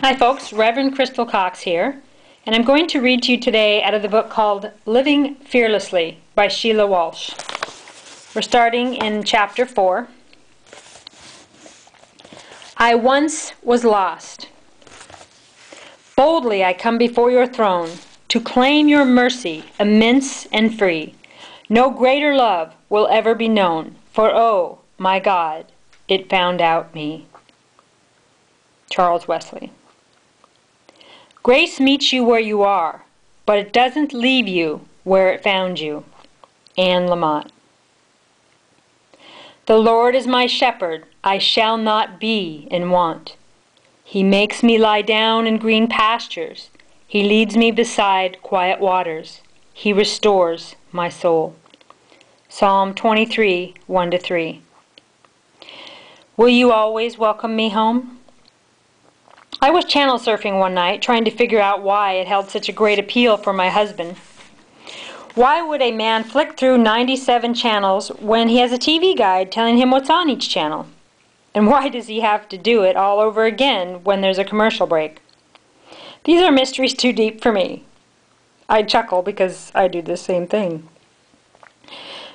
Hi folks, Reverend Crystal Cox here, and I'm going to read to you today out of the book called Living Fearlessly by Sheila Walsh. We're starting in chapter 4. I once was lost. Boldly I come before your throne to claim your mercy, immense and free. No greater love will ever be known, for oh, my God, it found out me. Charles Wesley. Grace meets you where you are, but it doesn't leave you where it found you. Anne Lamott. The Lord is my shepherd, I shall not be in want. He makes me lie down in green pastures. He leads me beside quiet waters. He restores my soul. Psalm 23, 1-3. Will you always welcome me home? I was channel surfing one night, trying to figure out why it held such a great appeal for my husband. Why would a man flick through 97 channels when he has a TV guide telling him what's on each channel? And why does he have to do it all over again when there's a commercial break? These are mysteries too deep for me. I chuckle because I do the same thing.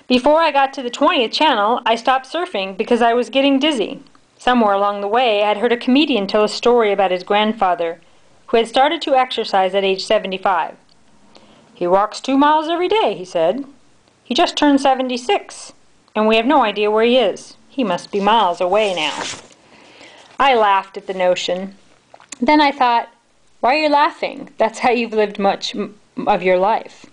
Before I got to the 20th channel, I stopped surfing because I was getting dizzy. Somewhere along the way, I had heard a comedian tell a story about his grandfather, who had started to exercise at age 75. He walks 2 miles every day, he said. He just turned 76, and we have no idea where he is. He must be miles away now. I laughed at the notion. Then I thought, why are you laughing? That's how you've lived much of your life.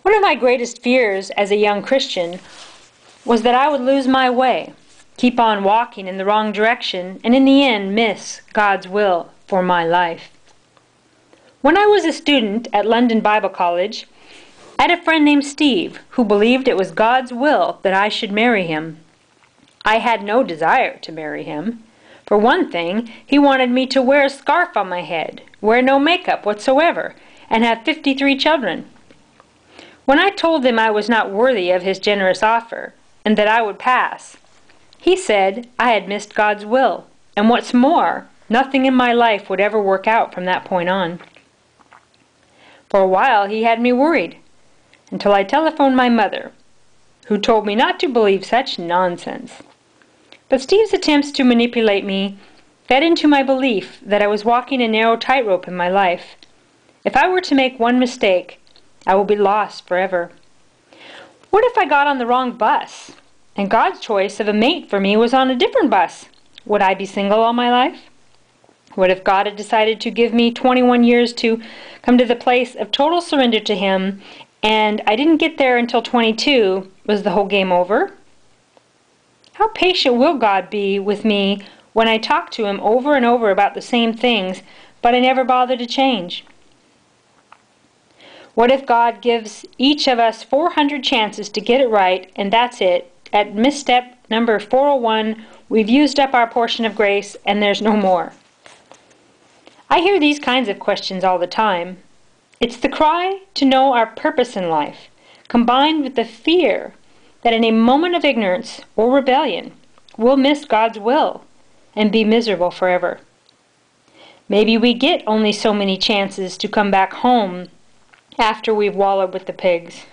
One of my greatest fears as a young Christian was that I would lose my way, keep on walking in the wrong direction, and in the end miss God's will for my life. When I was a student at London Bible College, I had a friend named Steve who believed it was God's will that I should marry him. I had no desire to marry him. For one thing, he wanted me to wear a scarf on my head, wear no makeup whatsoever, and have 53 children. When I told him I was not worthy of his generous offer, and that I would pass, he said I had missed God's will, and what's more, nothing in my life would ever work out from that point on. For a while he had me worried, until I telephoned my mother, who told me not to believe such nonsense. But Steve's attempts to manipulate me fed into my belief that I was walking a narrow tightrope in my life. If I were to make one mistake, I would be lost forever. What if I got on the wrong bus, and God's choice of a mate for me was on a different bus? Would I be single all my life? What if God had decided to give me 21 years to come to the place of total surrender to Him, and I didn't get there until 22? Was the whole game over? How patient will God be with me when I talk to Him over and over about the same things, but I never bother to change? What if God gives each of us 400 chances to get it right, and that's it? At misstep number 401, we've used up our portion of grace, and there's no more. I hear these kinds of questions all the time. It's the cry to know our purpose in life, combined with the fear that in a moment of ignorance or rebellion, we'll miss God's will and be miserable forever. Maybe we get only so many chances to come back home after we've wallowed with the pigs.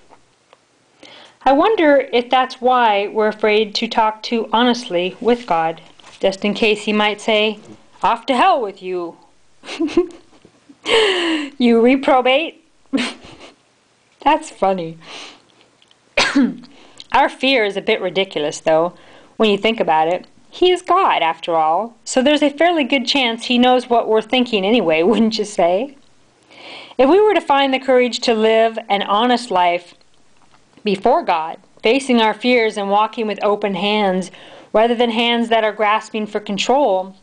I wonder if that's why we're afraid to talk too honestly with God, just in case He might say, "Off to hell with you." You reprobate? That's funny. Our fear is a bit ridiculous, though, when you think about it. He is God, after all, so there's a fairly good chance He knows what we're thinking anyway, wouldn't you say? If we were to find the courage to live an honest life before God, facing our fears and walking with open hands, rather than hands that are grasping for control,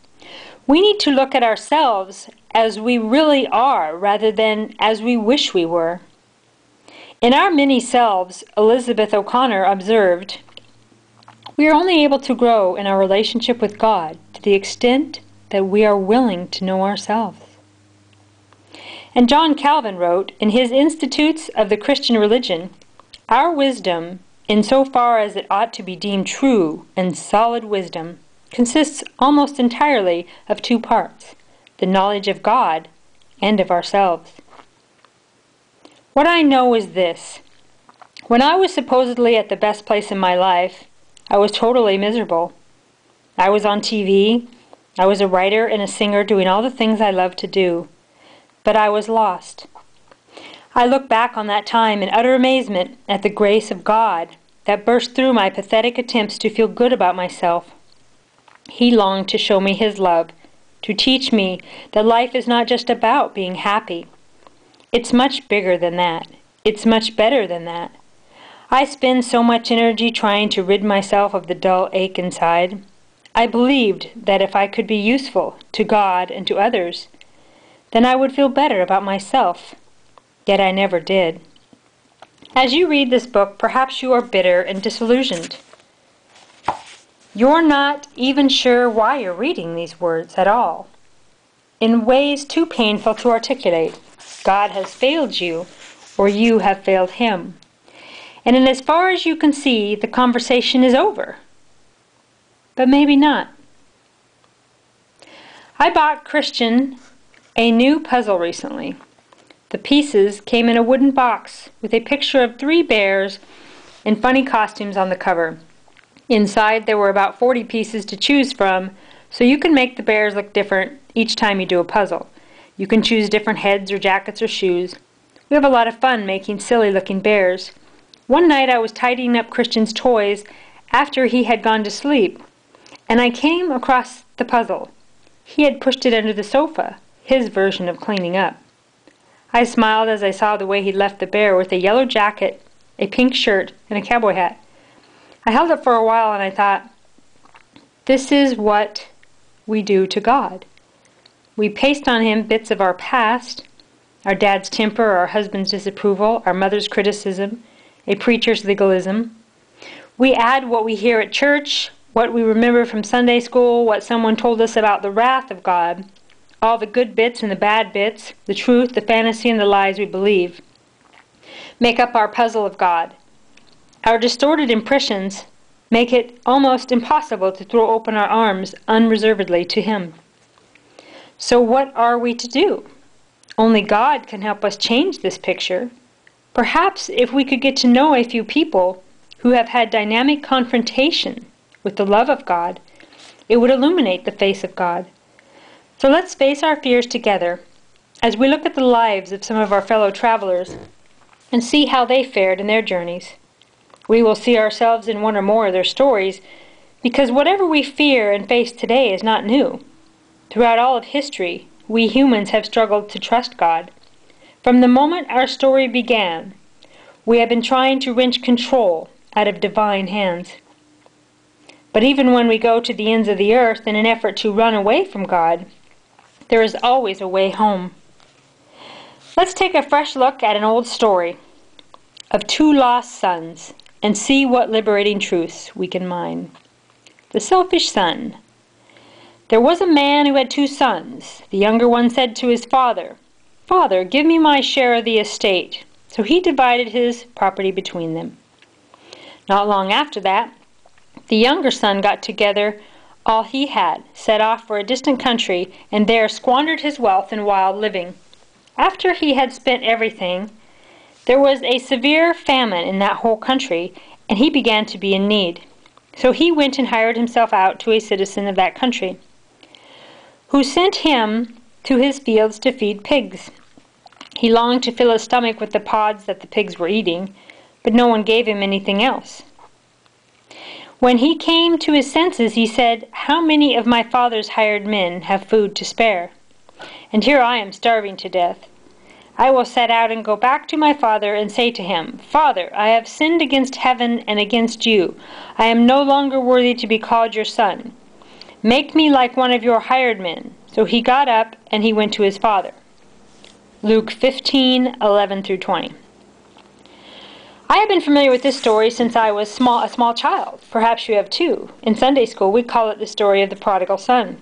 we need to look at ourselves as we really are, rather than as we wish we were. In our many selves, Elizabeth O'Connor observed, we are only able to grow in our relationship with God to the extent that we are willing to know ourselves. And John Calvin wrote, in his Institutes of the Christian Religion, our wisdom, insofar as it ought to be deemed true and solid wisdom, consists almost entirely of two parts, the knowledge of God and of ourselves. What I know is this. When I was supposedly at the best place in my life, I was totally miserable. I was on TV. I was a writer and a singer doing all the things I loved to do. But I was lost. I look back on that time in utter amazement at the grace of God that burst through my pathetic attempts to feel good about myself. He longed to show me His love, to teach me that life is not just about being happy. It's much bigger than that. It's much better than that. I spend so much energy trying to rid myself of the dull ache inside. I believed that if I could be useful to God and to others, then I would feel better about myself. Yet I never did. As you read this book, perhaps you are bitter and disillusioned. You're not even sure why you're reading these words at all. In ways too painful to articulate, God has failed you, or you have failed Him. And in as far as you can see, the conversation is over. But maybe not. I bought Christian a new puzzle recently. The pieces came in a wooden box with a picture of 3 bears in funny costumes on the cover. Inside there were about 40 pieces to choose from, so you can make the bears look different each time you do a puzzle. You can choose different heads or jackets or shoes. We have a lot of fun making silly-looking bears. One night I was tidying up Christian's toys after he had gone to sleep, and I came across the puzzle. He had pushed it under the sofa, his version of cleaning up. I smiled as I saw the way he left the bear with a yellow jacket, a pink shirt, and a cowboy hat. I held it for a while and I thought, this is what we do to God. We paste on Him bits of our past, our dad's temper, our husband's disapproval, our mother's criticism, a preacher's legalism. We add what we hear at church, what we remember from Sunday school, what someone told us about the wrath of God, all the good bits and the bad bits, the truth, the fantasy, and the lies we believe. Make up our puzzle of God. Our distorted impressions make it almost impossible to throw open our arms unreservedly to Him. So what are we to do? Only God can help us change this picture. Perhaps if we could get to know a few people who have had dynamic confrontation with the love of God, it would illuminate the face of God. So let's face our fears together as we look at the lives of some of our fellow travelers and see how they fared in their journeys. We will see ourselves in one or more of their stories, because whatever we fear and face today is not new. Throughout all of history, we humans have struggled to trust God. From the moment our story began, we have been trying to wrench control out of divine hands. But even when we go to the ends of the earth in an effort to run away from God, there is always a way home. Let's take a fresh look at an old story of 2 lost sons and see what liberating truths we can mine. The selfish son. There was a man who had 2 sons. The younger one said to his father, "Father, give me my share of the estate." So he divided his property between them. Not long after that, the younger son got together all he had, set off for a distant country, and there squandered his wealth in wild living. After he had spent everything, there was a severe famine in that whole country, and he began to be in need. So he went and hired himself out to a citizen of that country, who sent him to his fields to feed pigs. He longed to fill his stomach with the pods that the pigs were eating, but no one gave him anything else. When he came to his senses, he said, "How many of my father's hired men have food to spare? And here I am starving to death. I will set out and go back to my father and say to him, 'Father, I have sinned against heaven and against you. I am no longer worthy to be called your son. Make me like one of your hired men.' So he got up and he went to his father." Luke 15:11-20. I have been familiar with this story since I was a small child. Perhaps you have too. In Sunday school, we call it the story of the prodigal son.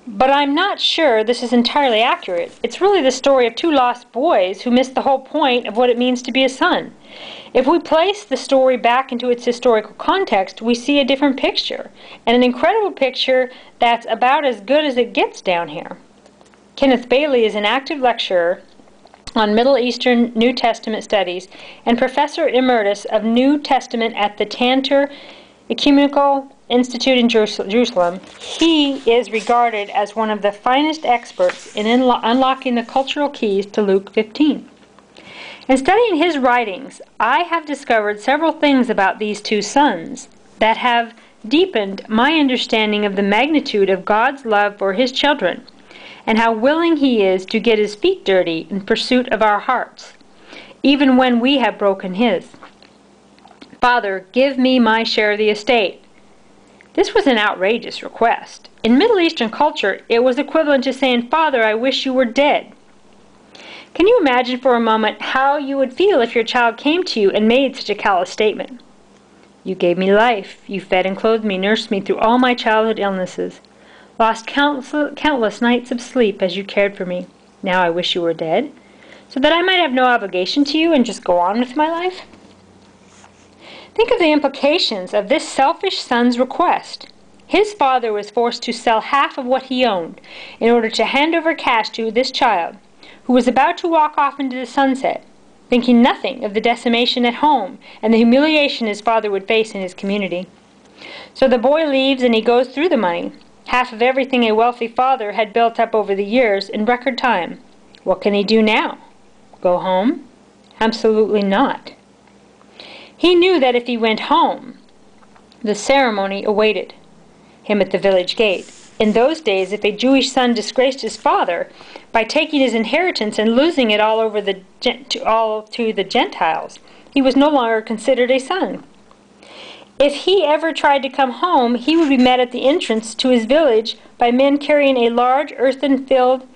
But I'm not sure this is entirely accurate. It's really the story of 2 lost boys who missed the whole point of what it means to be a son. If we place the story back into its historical context, we see a different picture, and an incredible picture that's about as good as it gets down here. Kenneth Bailey is an active lecturer on Middle Eastern New Testament studies and professor emeritus of New Testament at the Tantor Ecumenical Institute in Jerusalem. He is regarded as one of the finest experts in unlocking the cultural keys to Luke 15. In studying his writings, I have discovered several things about these two sons that have deepened my understanding of the magnitude of God's love for his children and how willing he is to get his feet dirty in pursuit of our hearts, even when we have broken his. Father, give me my share of the estate. This was an outrageous request. In Middle Eastern culture, it was equivalent to saying, Father, I wish you were dead. Can you imagine for a moment how you would feel if your child came to you and made such a callous statement? You gave me life. You fed and clothed me, nursed me through all my childhood illnesses. Lost countless nights of sleep as you cared for me. Now I wish you were dead, so that I might have no obligation to you and just go on with my life? Think of the implications of this selfish son's request. His father was forced to sell half of what he owned in order to hand over cash to this child, who was about to walk off into the sunset, thinking nothing of the decimation at home and the humiliation his father would face in his community. So the boy leaves and he goes through the money, half of everything a wealthy father had built up over the years in record time. What can he do now? Go home? Absolutely not. He knew that if he went home, the ceremony awaited him at the village gate. In those days, if a Jewish son disgraced his father by taking his inheritance and losing it all to the Gentiles, he was no longer considered a son. If he ever tried to come home, he would be met at the entrance to his village by men carrying a large earthen-filled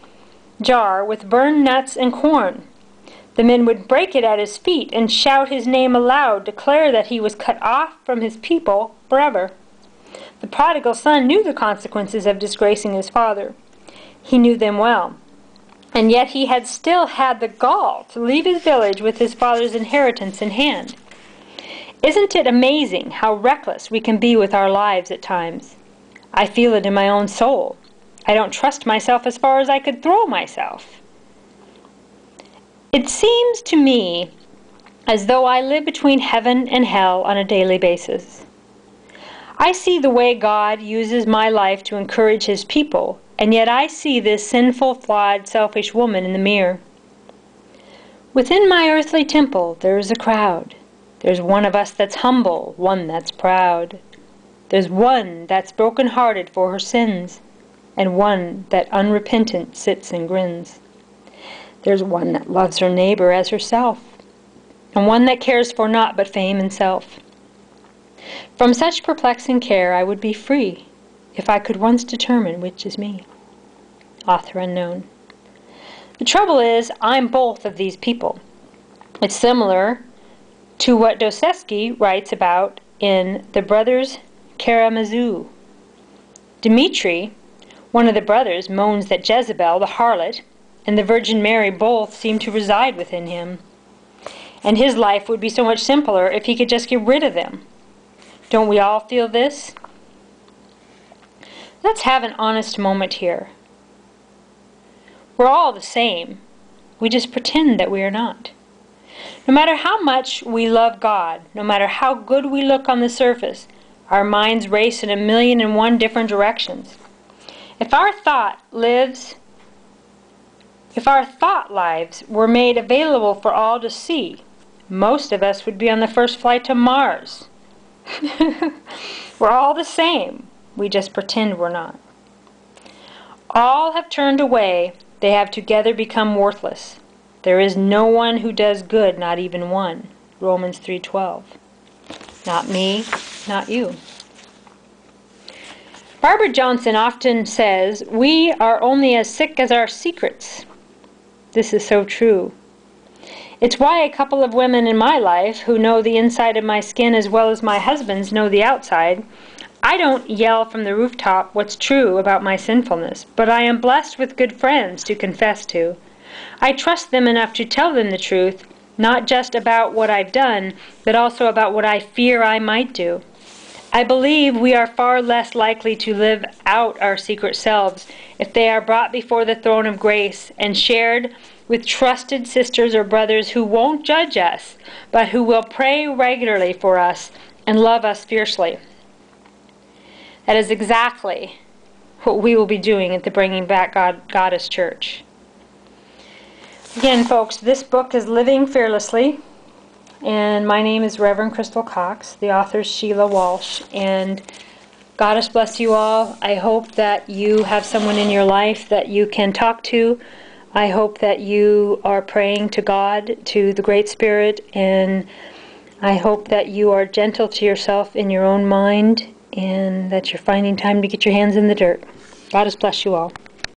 jar with burned nuts and corn. The men would break it at his feet and shout his name aloud, declare that he was cut off from his people forever. The prodigal son knew the consequences of disgracing his father. He knew them well. And yet he had still had the gall to leave his village with his father's inheritance in hand. Isn't it amazing how reckless we can be with our lives at times? I feel it in my own soul. I don't trust myself as far as I could throw myself. It seems to me as though I live between heaven and hell on a daily basis. I see the way God uses my life to encourage his people, and yet I see this sinful, flawed, selfish woman in the mirror. Within my earthly temple there is a crowd. There's one of us that's humble, one that's proud. There's one that's broken-hearted for her sins, and one that unrepentant sits and grins. There's one that loves her neighbor as herself, and one that cares for naught but fame and self. From such perplexing care I would be free, if I could once determine which is me. Author unknown. The trouble is, I'm both of these people. It's similar to what Dostoevsky writes about in The Brothers Karamazov. Dmitri, one of the brothers, moans that Jezebel, the harlot, and the Virgin Mary both seem to reside within him, and his life would be so much simpler if he could just get rid of them. Don't we all feel this? Let's have an honest moment here. We're all the same. We just pretend that we are not. No matter how much we love God, no matter how good we look on the surface, our minds race in 1,000,001 different directions. If our thought lives were made available for all to see, most of us would be on the first flight to Mars. We're all the same. We just pretend we're not. All have turned away. They have together become worthless. There is no one who does good, not even one. Romans 3:12. Not me, not you. Barbara Johnson often says, we are only as sick as our secrets. This is so true. It's why a couple of women in my life who know the inside of my skin as well as my husband's know the outside, I don't yell from the rooftop what's true about my sinfulness, but I am blessed with good friends to confess to. I trust them enough to tell them the truth, not just about what I've done, but also about what I fear I might do. I believe we are far less likely to live out our secret selves if they are brought before the throne of grace and shared with trusted sisters or brothers who won't judge us, but who will pray regularly for us and love us fiercely. That is exactly what we will be doing at the Bringing Back Goddess Church. Again, folks, this book is Living Fearlessly, and my name is Reverend Crystal Cox. The author is Sheila Walsh, and Goddess bless you all. I hope that you have someone in your life that you can talk to. I hope that you are praying to God, to the Great Spirit, and I hope that you are gentle to yourself in your own mind and that you're finding time to get your hands in the dirt. Goddess bless you all.